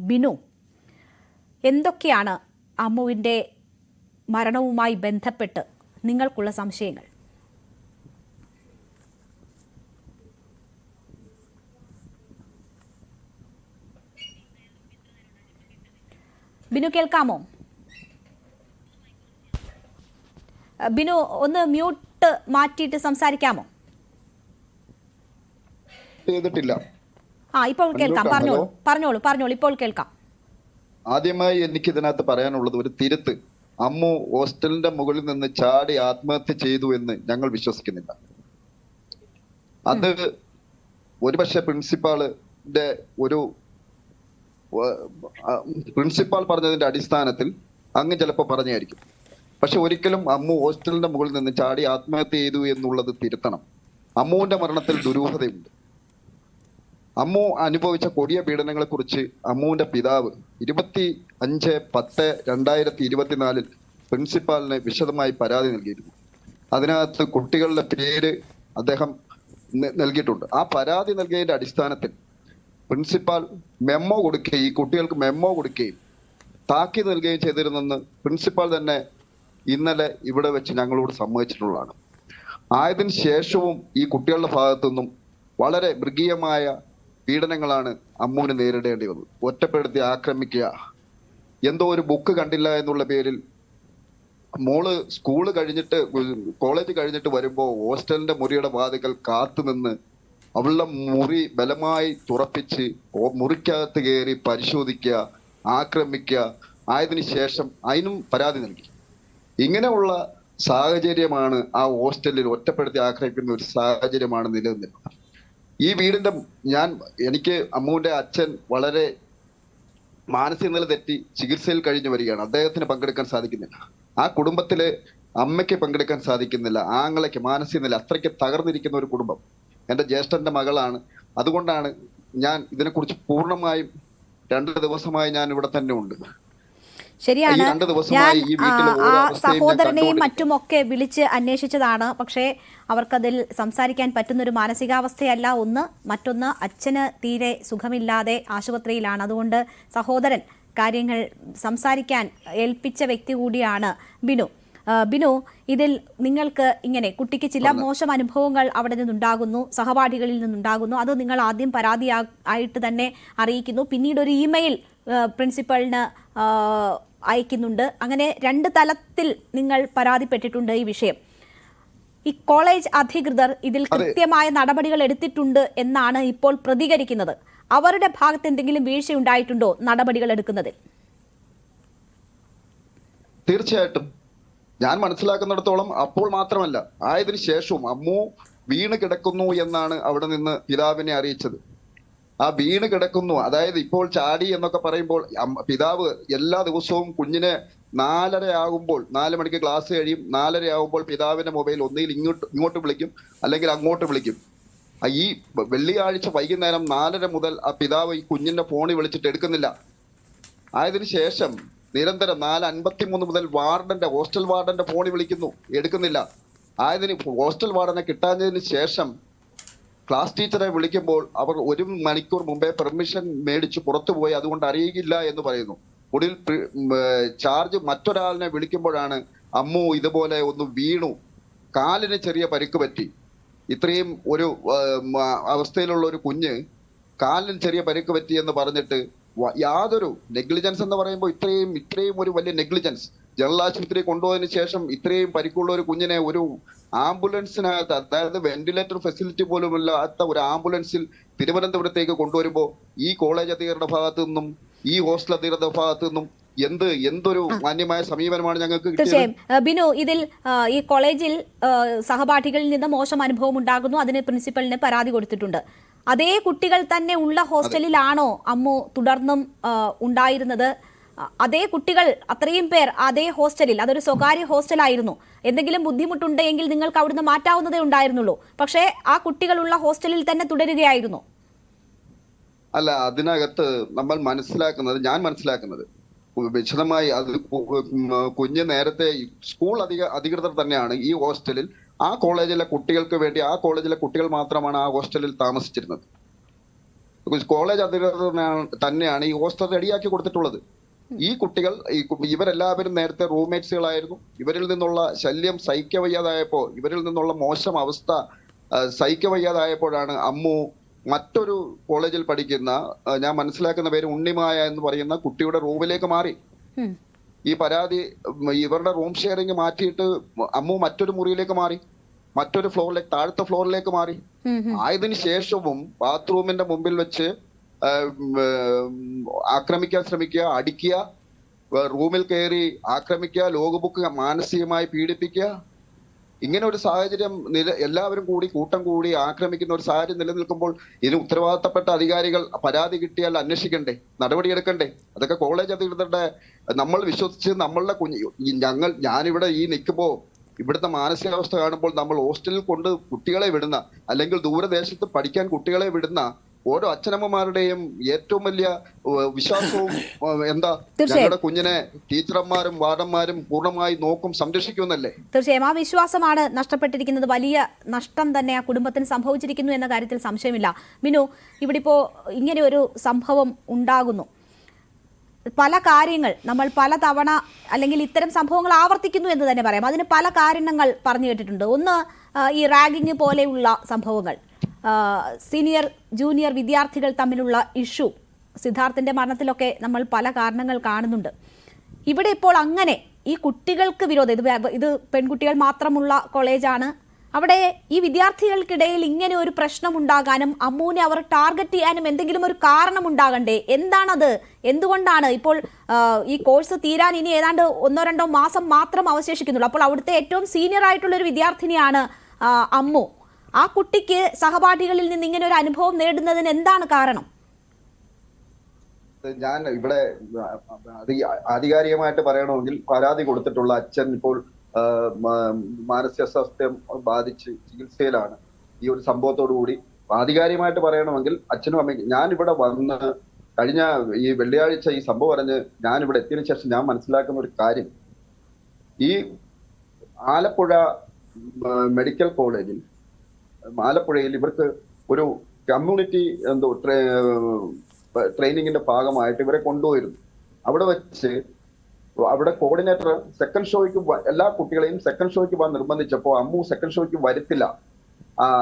ബിനു, എന്തൊക്കെയാണ് അമ്മുവിൻ്റെ മരണവുമായി ബന്ധപ്പെട്ട് നിങ്ങൾക്കുള്ള സംശയങ്ങൾ? ബിനു, കേൾക്കാമോ? ബിനു, ഒന്ന് മ്യൂട്ട് മാറ്റിയിട്ട് സംസാരിക്കാമോ? ചെയ്തിട്ടില്ല. ഇപ്പോൾ കേൾക്കാം. പറഞ്ഞോളൂ. ഇപ്പോൾ കേൾക്കാം. ആദ്യമായി എനിക്ക് ഇതിനകത്ത് പറയാനുള്ളത് ഒരു തിരുത്ത്. അമ്മു ഹോസ്റ്റലിന്റെ മുകളിൽ നിന്ന് ചാടി ആത്മഹത്യ ചെയ്തു എന്ന് ഞങ്ങൾ വിശ്വസിക്കുന്നില്ല. അത് ഒരുപക്ഷെ പ്രിൻസിപ്പാൾ പറഞ്ഞതിന്റെ അടിസ്ഥാനത്തിൽ അങ്ങ് ചിലപ്പോൾ പറഞ്ഞായിരിക്കും. പക്ഷെ ഒരിക്കലും അമ്മു ഹോസ്റ്റലിന്റെ മുകളിൽ നിന്ന് ചാടി ആത്മഹത്യ ചെയ്തു എന്നുള്ളത് തിരുത്തണം. അമ്മുവിന്റെ മരണത്തിൽ ദുരൂഹതയുണ്ട്. അമ്മു അനുഭവിച്ച കൊടിയ പീഡനങ്ങളെ കുറിച്ച് അമ്മുവിന്റെ പിതാവ് 25/10/2024 പ്രിൻസിപ്പാളിന് വിശദമായി പരാതി നൽകിയിരുന്നു. അതിനകത്ത് കുട്ടികളുടെ പേര് അദ്ദേഹം നൽകിയിട്ടുണ്ട്. ആ പരാതി നൽകിയതിന്റെ അടിസ്ഥാനത്തിൽ പ്രിൻസിപ്പാൾ ഈ കുട്ടികൾക്ക് മെമ്മോ കൊടുക്കുകയും താക്കീത് നൽകുകയും ചെയ്തിരുന്നെന്ന് പ്രിൻസിപ്പാൾ തന്നെ ഇന്നലെ ഇവിടെ വെച്ച് ഞങ്ങളോട് സമ്മതിച്ചിട്ടുള്ളതാണ്. ആയതിനു ശേഷവും ഈ കുട്ടികളുടെ ഭാഗത്തു നിന്നും വളരെ മൃഗീയമായ പീഡനങ്ങളാണ് അമ്മുവിന് നേരിടേണ്ടി വന്നത്. ഒറ്റപ്പെടുത്തി ആക്രമിക്കുക, എന്തോ ഒരു ബുക്ക് കണ്ടില്ല എന്നുള്ള പേരിൽ മോള് കോളേജ് കഴിഞ്ഞിട്ട് വരുമ്പോൾ ഹോസ്റ്റലിന്റെ മുറിയുടെ വാതിക്കൽ കാത്തുനിന്ന് അവളുടെ മുറി ബലമായി തുറപ്പിച്ച് മുറിക്കകത്ത് കയറി പരിശോധിക്കുക, ആക്രമിക്കുക. ആയതിനു ശേഷം അതിനും പരാതി നൽകി. ഇങ്ങനെയുള്ള സാഹചര്യമാണ് ആ ഹോസ്റ്റലിൽ ഒറ്റപ്പെടുത്തി ആക്രമിക്കുന്ന ഒരു സാഹചര്യമാണ് നിലനിന്നിരുന്നത്. ഈ വീടിന്റെ എനിക്ക് അമ്മുവിന്റെ അച്ഛൻ വളരെ മാനസിക നില തെറ്റി ചികിത്സയിൽ കഴിഞ്ഞു വരികയാണ്. അദ്ദേഹത്തിന് പങ്കെടുക്കാൻ സാധിക്കുന്നില്ല. ആ കുടുംബത്തില് അമ്മയ്ക്ക് പങ്കെടുക്കാൻ സാധിക്കുന്നില്ല. ആങ്ങളയ്ക്ക് മാനസിക നില അത്രയ്ക്ക് തകർന്നിരിക്കുന്ന ഒരു കുടുംബം. എന്റെ ജ്യേഷ്ഠന്റെ മകളാണ്. അതുകൊണ്ടാണ് ഞാൻ ഇതിനെക്കുറിച്ച് പൂർണ്ണമായും 2 ദിവസമായി ഞാൻ ഇവിടെ തന്നെ ഉണ്ട്. ശരിയാണ്. ഞാൻ ആ സഹോദരനെയും മറ്റുമൊക്കെ വിളിച്ച് അന്വേഷിച്ചതാണ്. പക്ഷേ അവർക്കതിൽ സംസാരിക്കാൻ പറ്റുന്നൊരു മാനസികാവസ്ഥയല്ല ഒന്ന്. മറ്റൊന്ന്, അച്ഛന് തീരെ സുഖമില്ലാതെ ആശുപത്രിയിലാണ്. അതുകൊണ്ട് സഹോദരൻ കാര്യങ്ങൾ സംസാരിക്കാൻ ഏൽപ്പിച്ച വ്യക്തി കൂടിയാണ് ബിനു. ഇതിൽ നിങ്ങൾക്ക് ഇങ്ങനെ കുട്ടിക്ക് ചില മോശം അനുഭവങ്ങൾ അവിടെ നിന്നുണ്ടാകുന്നു, സഹപാഠികളിൽ നിന്നുണ്ടാകുന്നു. അത് നിങ്ങൾ ആദ്യം പരാതി ആയിട്ട് തന്നെ അറിയിക്കുന്നു. പിന്നീട് ഒരു ഇമെയിൽ പ്രിൻസിപ്പളിന് അയക്കുന്നുണ്ട്. അങ്ങനെ 2 തലത്തിൽ നിങ്ങൾ പരാതിപ്പെട്ടിട്ടുണ്ട് ഈ വിഷയം. ഈ കോളേജ് അധികൃതർ ഇതിൽ കൃത്യമായ നടപടികൾ എടുത്തിട്ടുണ്ട് എന്നാണ് ഇപ്പോൾ പ്രതികരിക്കുന്നത്. അവരുടെ ഭാഗത്ത് എന്തെങ്കിലും വീഴ്ചയുണ്ടായിട്ടുണ്ടോ നടപടികൾ എടുക്കുന്നതിൽ? തീർച്ചയായിട്ടും ഞാൻ മനസ്സിലാക്കുന്നിടത്തോളം അപ്പോൾ മാത്രമല്ല, ആയതിനു ശേഷവും അമ്മു വീണ് കിടക്കുന്നു എന്നാണ് അവിടെ നിന്ന് പിതാവിനെ അറിയിച്ചത്. ആ വീണ് കിടക്കുന്നു, അതായത് ഇപ്പോൾ ചാടി എന്നൊക്കെ പറയുമ്പോൾ പിതാവ് എല്ലാ ദിവസവും കുഞ്ഞിനെ 4:30 ആകുമ്പോൾ, 4 മണിക്ക് ക്ലാസ് കഴിയും, 4:30 ആകുമ്പോൾ പിതാവിന്റെ മൊബൈൽ ഒന്നുകിൽ ഇങ്ങോട്ട് വിളിക്കും അല്ലെങ്കിൽ അങ്ങോട്ട് വിളിക്കും. ഈ വെള്ളിയാഴ്ച വൈകുന്നേരം 4:30 മുതൽ ആ പിതാവ് ഈ കുഞ്ഞിന്റെ ഫോണിൽ വിളിച്ചിട്ട് എടുക്കുന്നില്ല. ആയതിനു ശേഷം നിരന്തരം 4:53 മുതൽ ഹോസ്റ്റൽ വാർഡന്റെ ഫോണിൽ വിളിക്കുന്നു, എടുക്കുന്നില്ല. ഹോസ്റ്റൽ വാർഡനെ കിട്ടാഞ്ഞതിന് ശേഷം ക്ലാസ് ടീച്ചറെ വിളിക്കുമ്പോൾ അവർ 1 മണിക്കൂർ മുമ്പേ പെർമിഷൻ മേടിച്ച് പുറത്തുപോയി, അതുകൊണ്ട് അറിയില്ല എന്ന് പറയുന്നു. ഒടുവിൽ ചാർജ് മറ്റൊരാളിനെ വിളിക്കുമ്പോഴാണ് അമ്മു ഇതുപോലെ ഒന്ന് വീണു, കാലിന് ചെറിയ പരിക്ക് പറ്റി. ഇത്രയും ഒരു അവസ്ഥയിലുള്ള ഒരു കുഞ്ഞ് കാലിന് ചെറിയ പരിക്ക് പറ്റി എന്ന് പറഞ്ഞിട്ട് യാതൊരു നെഗ്ലിജൻസ് എന്ന് പറയുമ്പോൾ ഇത്രയും ഒരു വലിയ നെഗ്ലിജൻസ്. ജനറൽ ആശുപത്രി കൊണ്ടുപോയതിനു ശേഷം ഇത്രയും പരിക്കുള്ള ഒരു കുഞ്ഞിനെ ഒരു ആംബുലൻസിനകത്ത്, അതായത് വെന്റിലേറ്റർ ഫെസിലിറ്റി പോലും ഇല്ലാത്ത ഒരു ആംബുലൻസിൽ തിരുവനന്തപുരത്തേക്ക് കൊണ്ടുവരുമ്പോൾ ഈ കോളേജ് അധികൃതരുടെ ഭാഗത്തു നിന്നും ഈ ഹോസ്റ്റൽ അധികൃതരുടെ ഭാഗത്തു നിന്നും എന്തൊരു മാന്യമായ സമീപനമാണ് ഞങ്ങൾക്ക് തീർച്ചയായും. ബിനു, ഇതിൽ ഈ കോളേജിൽ സഹപാഠികളിൽ നിന്ന് മോശം അനുഭവം ഉണ്ടാകുന്നു, അതിന് പ്രിൻസിപ്പലിന് പരാതി കൊടുത്തിട്ടുണ്ട്. അതേ കുട്ടികൾ തന്നെ ഉള്ള ഹോസ്റ്റലിലാണോ അമ്മു തുടർന്നും ഉണ്ടായിരുന്നത്? അതേ കുട്ടികൾ അത്രയും പേർ അതേ ഹോസ്റ്റലിൽ, അതൊരു സ്വകാര്യ ഹോസ്റ്റലായിരുന്നു. എന്തെങ്കിലും ബുദ്ധിമുട്ടുണ്ടെങ്കിൽ നിങ്ങൾക്ക് അവിടുന്ന് മാറ്റാവുന്നതേ ഉണ്ടായിരുന്നുള്ളൂ. പക്ഷേ ആ കുട്ടികളുള്ള ഹോസ്റ്റലിൽ തന്നെ തുടരുകയായിരുന്നു. അല്ല, അതിനകത്ത് ഞാൻ മനസ്സിലാക്കുന്നത് വിശദമായി അത് കുഞ്ഞ് നേരത്തെ സ്കൂൾ അധികൃതർ തന്നെയാണ് ഈ ഹോസ്റ്റലിൽ ആ കോളേജിലെ കുട്ടികൾക്ക് വേണ്ടി ആ കോളേജിലെ കുട്ടികൾ മാത്രമാണ് ആ ഹോസ്റ്റലിൽ താമസിച്ചിരുന്നത്. കോളേജ് അധികൃതർ തന്നെയാണ് ഈ ഹോസ്റ്റൽ റെഡിയാക്കി കൊടുത്തിട്ടുള്ളത്. ഈ കുട്ടികൾ ഇവരെല്ലാവരും നേരത്തെ റൂംമേറ്റ്സുകളായിരുന്നു. ഇവരിൽ നിന്നുള്ള ശല്യം സഹിക്കവയ്യാതായപ്പോ, ഇവരിൽ നിന്നുള്ള മോശം അവസ്ഥ സഹിക്കവയ്യാതായപ്പോഴാണ് അമ്മു മറ്റൊരു കോളേജിൽ പഠിക്കുന്ന, ഞാൻ മനസ്സിലാക്കുന്ന പേര് ഉണ്ണിമായ എന്ന് പറയുന്ന കുട്ടിയുടെ റൂമിലേക്ക് മാറി. ഈ പരാതി ഇവരുടെ റൂം ഷെയറിങ് മാറ്റിയിട്ട് അമ്മു മറ്റൊരു മുറിയിലേക്ക് മാറി, മറ്റൊരു ഫ്ലോറിലേക്ക്, താഴത്തെ ഫ്ലോറിലേക്ക് മാറി. ആയതിനു ശേഷവും ബാത്റൂമിന്റെ മുമ്പിൽ വെച്ച് ആക്രമിക്കാൻ ശ്രമിക്കുക, അടിക്കുക, റൂമിൽ കയറി ആക്രമിക്കുക, ലോഗ് ബുക്ക് മാനസികമായി പീഡിപ്പിക്കുക. ഇങ്ങനെ ഒരു സാഹചര്യം എല്ലാവരും കൂടി കൂട്ടം കൂടി ആക്രമിക്കുന്ന ഒരു സാഹചര്യം നിലനിൽക്കുമ്പോൾ ഇതിന് ഉത്തരവാദിത്തപ്പെട്ട അധികാരികൾ പരാതി കിട്ടിയാൽ അന്വേഷിക്കണ്ടേ, നടപടിയെടുക്കണ്ടേ? അതൊക്കെ കോളേജ് അധികൃതരുടെ, നമ്മൾ വിശ്വസിച്ച് നമ്മളുടെ ഞാനിവിടെ ഈ നിൽക്കുമ്പോ ഇവിടുത്തെ മാനസികാവസ്ഥ കാണുമ്പോൾ നമ്മൾ ഹോസ്റ്റലിൽ കൊണ്ട് കുട്ടികളെ വിടുന്ന, അല്ലെങ്കിൽ ദൂരദേശത്ത് പഠിക്കാൻ കുട്ടികളെ വിടുന്ന ഓരോ അച്ഛനമ്മമാരുടെയും ഏറ്റവും വലിയ വിശ്വാസവും എന്താ, ഞങ്ങളുടെ കുഞ്ഞിനെ ടീച്ചർമാരും വാർഡന്മാരും പൂർണ്ണമായി നോക്കും, സംരക്ഷിക്കുമെന്നല്ലേ? തീർച്ചയായും ആ വിശ്വാസമാണ് നഷ്ടപ്പെട്ടിരിക്കുന്നത്. വലിയ നഷ്ടം തന്നെ ആ കുടുംബത്തിന് സംഭവിച്ചിരിക്കുന്നു എന്ന കാര്യത്തിൽ സംശയമില്ല. മിനു, ഇവിടെ ഇപ്പോ ഇങ്ങനെ ഒരു സംഭവം ഉണ്ടാകുന്നു, പല കാര്യങ്ങൾ നമ്മൾ പല തവണ അല്ലെങ്കിൽ ഇത്തരം സംഭവങ്ങൾ ആവർത്തിക്കുന്നു എന്ന് തന്നെ പറയാം. അതിന് പല കാരണങ്ങൾ പറഞ്ഞു കേട്ടിട്ടുണ്ട്. ഒന്ന്, ഈ റാഗിങ് പോലെയുള്ള സംഭവങ്ങൾ, സീനിയർ ജൂനിയർ വിദ്യാർത്ഥികൾ തമ്മിലുള്ള ഇഷ്യൂ, സിദ്ധാർത്ഥിന്റെ മരണത്തിലൊക്കെ നമ്മൾ പല കാരണങ്ങൾ കാണുന്നുണ്ട്. ഇവിടെ ഇപ്പോൾ അങ്ങനെ ഈ കുട്ടികൾക്ക് വിരോധം, ഇത് പെൺകുട്ടികൾ മാത്രമുള്ള കോളേജാണ്, അവിടെ ഈ വിദ്യാർത്ഥികൾക്കിടയിൽ ഇങ്ങനെ ഒരു പ്രശ്നം ഉണ്ടാകാനും അമ്മൂനെ അവർ ടാർഗറ്റ് ചെയ്യാനും എന്തെങ്കിലും ഒരു കാരണം ഉണ്ടാകണ്ടേ? എന്താണത്? എന്തുകൊണ്ടാണ് ഇപ്പോൾ ഈ കോഴ്സ് തീരാൻ ഇനി ഏതാണ്ട് 1-2 മാസം മാത്രം അവശേഷിക്കുന്നുള്ളൂ? അപ്പോൾ അവിടുത്തെ ഏറ്റവും സീനിയർ ആയിട്ടുള്ള ഒരു വിദ്യാർത്ഥിനിയാണ് അമ്മു. ആ കുട്ടിക്ക് സഹപാഠികളിൽ നിന്ന് ഇങ്ങനെ ഒരു അനുഭവം നേടുന്നതിന് എന്താണ് കാരണം? ഞാൻ ഇവിടെ ആധികാരികമായിട്ട് പറയണമെങ്കിൽ പരാതി കൊടുത്തിട്ടുള്ള അച്ഛൻ ഇപ്പോൾ മാനസികാസ്വാസ്ഥ്യം ബാധിച്ച് ചികിത്സയിലാണ്. ഈ ഒരു സംഭവത്തോടു കൂടി ആധികാരികമായിട്ട് പറയണമെങ്കിൽ അച്ഛനും അമ്മയ്ക്കും, ഞാൻ ഇവിടെ വന്ന് കഴിഞ്ഞ ഈ വെള്ളിയാഴ്ച ഈ സംഭവം അറിഞ്ഞ് ഞാൻ ഇവിടെ എത്തിയതിനു ശേഷം ഞാൻ മനസ്സിലാക്കുന്ന ഒരു കാര്യം, ഈ ആലപ്പുഴ മെഡിക്കൽ കോളേജിൽ, ആലപ്പുഴയിൽ ഇവർക്ക് ഒരു കമ്മ്യൂണിറ്റി ട്രെയിനിങ്ങിന്റെ ഭാഗമായിട്ട് ഇവരെ കൊണ്ടുപോയിരുന്നു. അവിടെ വെച്ച് അവിടെ കോർഡിനേറ്റർ സെക്കൻഡ് ഷോയ്ക്ക് എല്ലാ കുട്ടികളെയും സെക്കൻഡ് ഷോയ്ക്ക് പോകാൻ നിർബന്ധിച്ചപ്പോൾ അമ്മു സെക്കൻഡ് ഷോയ്ക്ക് വരുത്തില്ല.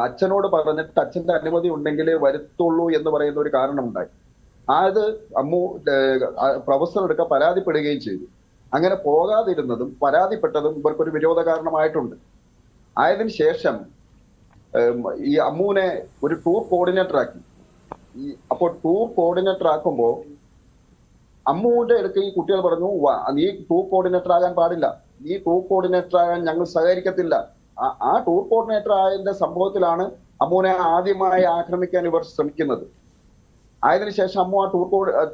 അച്ഛനോട് പറഞ്ഞിട്ട് അച്ഛന്റെ അനുമതി ഉണ്ടെങ്കിൽ വരുത്തുള്ളൂ എന്ന് പറയുന്ന ഒരു കാരണം ഉണ്ടായി. അത് അമ്മു പ്രൊഫസർ എടുക്കാൻ പരാതിപ്പെടുകയും ചെയ്തു. അങ്ങനെ പോകാതിരുന്നതും പരാതിപ്പെട്ടതും ഇവർക്കൊരു വിരോധ കാരണമായിട്ടുണ്ട്. ആയതിനു ശേഷം ഈ അമ്മുവിനെ ഒരു ടൂർ കോർഡിനേറ്റർ ആക്കി. അപ്പോൾ ടൂർ കോർഡിനേറ്റർ ആക്കുമ്പോൾ അമ്മുവിന്റെ അടുത്ത് ഈ കുട്ടികൾ പറഞ്ഞു, നീ ടൂർ കോർഡിനേറ്റർ ആകാൻ പാടില്ല, നീ ടൂർ കോർഡിനേറ്റർ ആകാൻ ഞങ്ങൾ സഹകരിക്കത്തില്ല. ആ ടൂർ കോർഡിനേറ്റർ ആയതിന്റെ സംഭവത്തിലാണ് അമ്മുവിനെ ആദ്യമായി ആക്രമിക്കാൻ ഇവർ ശ്രമിക്കുന്നത്. ആയതിനു ശേഷം അമ്മു ആ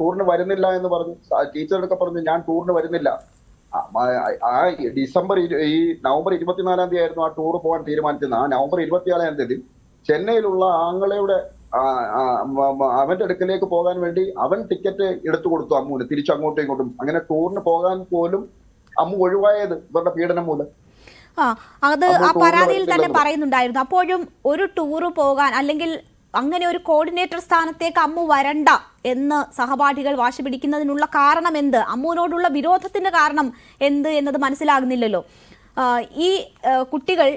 ടൂറിന് വരുന്നില്ല എന്ന് പറഞ്ഞു. ടീച്ചറൊക്കെ പറഞ്ഞു ഞാൻ ടൂറിന് വരുന്നില്ല. ഈ നവംബർ 24-ാം തീയതി ആയിരുന്നു ആ ടൂർ പോകാൻ തീരുമാനിച്ചത്. ആ നവംബർ 24-ാം തീയതി ചെന്നൈയിലുള്ള ആങ്ങളയുടെ അവന്റെ അടുക്കലേക്ക് പോകാൻ വേണ്ടി അവൻ ടിക്കറ്റ് എടുത്തു കൊടുത്തു അമ്മുവിന്, തിരിച്ചു അങ്ങോട്ടും ഇങ്ങോട്ടും. അങ്ങനെ ടൂറിന് പോകാൻ പോലും അമ്മു ഒഴിവായത് ഇവരുടെ പീഡനം മൂലം. അത് ആ പരാതിയിൽ തന്നെ പറയുന്നുണ്ടായിരുന്നു. അപ്പോഴും ഒരു ടൂറ് പോകാൻ അല്ലെങ്കിൽ അങ്ങനെ ഒരു കോർഡിനേറ്റർ സ്ഥാനത്തേക്ക് അമ്മു വരണ്ട എന്ന് സഹപാഠികൾ വാശി പിടിക്കുന്നതിനുള്ള കാരണം എന്ത്? അമ്മുവിനോടുള്ള വിരോധത്തിന്റെ കാരണം എന്ത് എന്നത് മനസ്സിലാകുന്നില്ലല്ലോ. ഈ കുട്ടികൾ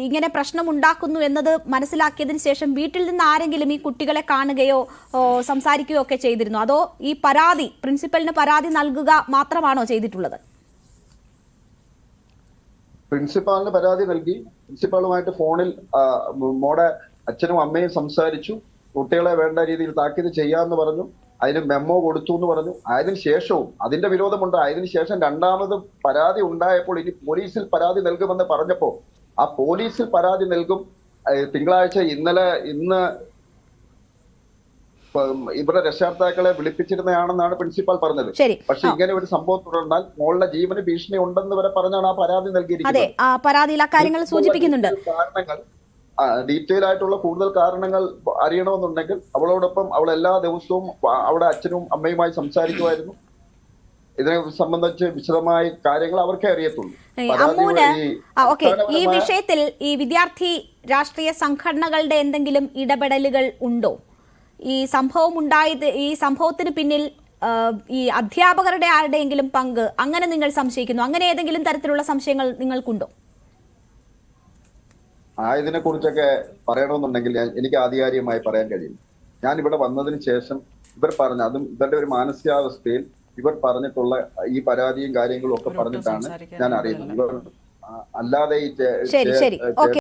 ഇങ്ങനെ പ്രശ്നമുണ്ടാക്കുന്നു എന്നത് മനസ്സിലാക്കിയതിന് ശേഷം വീട്ടിൽ നിന്ന് ആരെങ്കിലും ഈ കുട്ടികളെ കാണുകയോ സംസാരിക്കുകയോ ഒക്കെ ചെയ്തിരുന്നു? അതോ ഈ പരാതി പ്രിൻസിപ്പലിന് പരാതി നൽകുക മാത്രമാണോ ചെയ്തിട്ടുള്ളത്? പ്രിൻസിപ്പാളിന് പരാതി നൽകി, പ്രിൻസിപ്പാളുമായിട്ട് ഫോണിൽ മോടെ അച്ഛനും അമ്മയും സംസാരിച്ചു, കുട്ടികളെ വേണ്ട രീതിയിൽ താക്കീത് ചെയ്യാമെന്ന് പറഞ്ഞു, അതിന് മെമ്മോ കൊടുത്തു എന്ന് പറഞ്ഞു. അതിന് ശേഷവും അതിന്റെ വിരോധമുണ്ട്. അതിന് ശേഷം രണ്ടാമത് പരാതി ഉണ്ടായപ്പോൾ ഇനി പോലീസിൽ പരാതി നൽകുമെന്ന് പറഞ്ഞപ്പോ ആ പോലീസിൽ പരാതി നൽകും തിങ്കളാഴ്ച ഇന്ന് ഇവരുടെ രക്ഷകർത്താക്കളെ വിളിപ്പിച്ചിരുന്നതാണെന്നാണ് പ്രിൻസിപ്പാൾ പറഞ്ഞത്. പക്ഷെ ഇങ്ങനെ ഒരു സംഭവം തുടർന്നാൽ മോളുടെ ജീവന് ഭീഷണി ഉണ്ടെന്ന് വരെ പറഞ്ഞാണ് ആ പരാതി നൽകിയിരിക്കുന്നത്. കാരണങ്ങൾ ഡീറ്റെയിൽ ആയിട്ടുള്ള കൂടുതൽ കാരണങ്ങൾ അറിയണമെന്നുണ്ടെങ്കിൽ അവളോടൊപ്പം അവൾ എല്ലാ ദിവസവും അവിടെ അച്ഛനും അമ്മയുമായി സംസാരിക്കുമായിരുന്നു. ഇതിനെ സംബന്ധിച്ച് വിശദമായ കാര്യങ്ങൾ അവർക്കേ അറിയത്തുള്ളൂ. ഈ വിഷയത്തിൽ ഈ വിദ്യാർത്ഥി രാഷ്ട്രീയ സംഘടനകളുടെ എന്തെങ്കിലും ഇടപെടലുകൾ ഉണ്ടോ? ഈ സംഭവം ഉണ്ടായത്, ഈ സംഭവത്തിന് പിന്നിൽ ഈ അധ്യാപകരുടെ ആരുടെയെങ്കിലും പങ്ക് അങ്ങനെ നിങ്ങൾ സംശയിക്കുന്നു? അങ്ങനെ ഏതെങ്കിലും തരത്തിലുള്ള സംശയങ്ങൾ നിങ്ങൾക്കുണ്ടോ? ഇതിനെ കുറിച്ചൊക്കെ പറയണമെന്നുണ്ടെങ്കിൽ എനിക്ക് ആധികാരികമായി പറയാൻ കഴിയും. ഞാൻ ഇവിടെ വന്നതിന് ശേഷം ഇവർ പറഞ്ഞ, അതും ഇവരുടെ ഒരു മാനസികാവസ്ഥയിൽ ഇവർ പറഞ്ഞിട്ടുള്ള ഈ പരാതിയും കാര്യങ്ങളും ഒക്കെ പറഞ്ഞിട്ടാണ് ഞാൻ അറിയുന്നത്. ഇവർ അല്ലാതെ ഈ ശരി ശരി ഓക്കെ.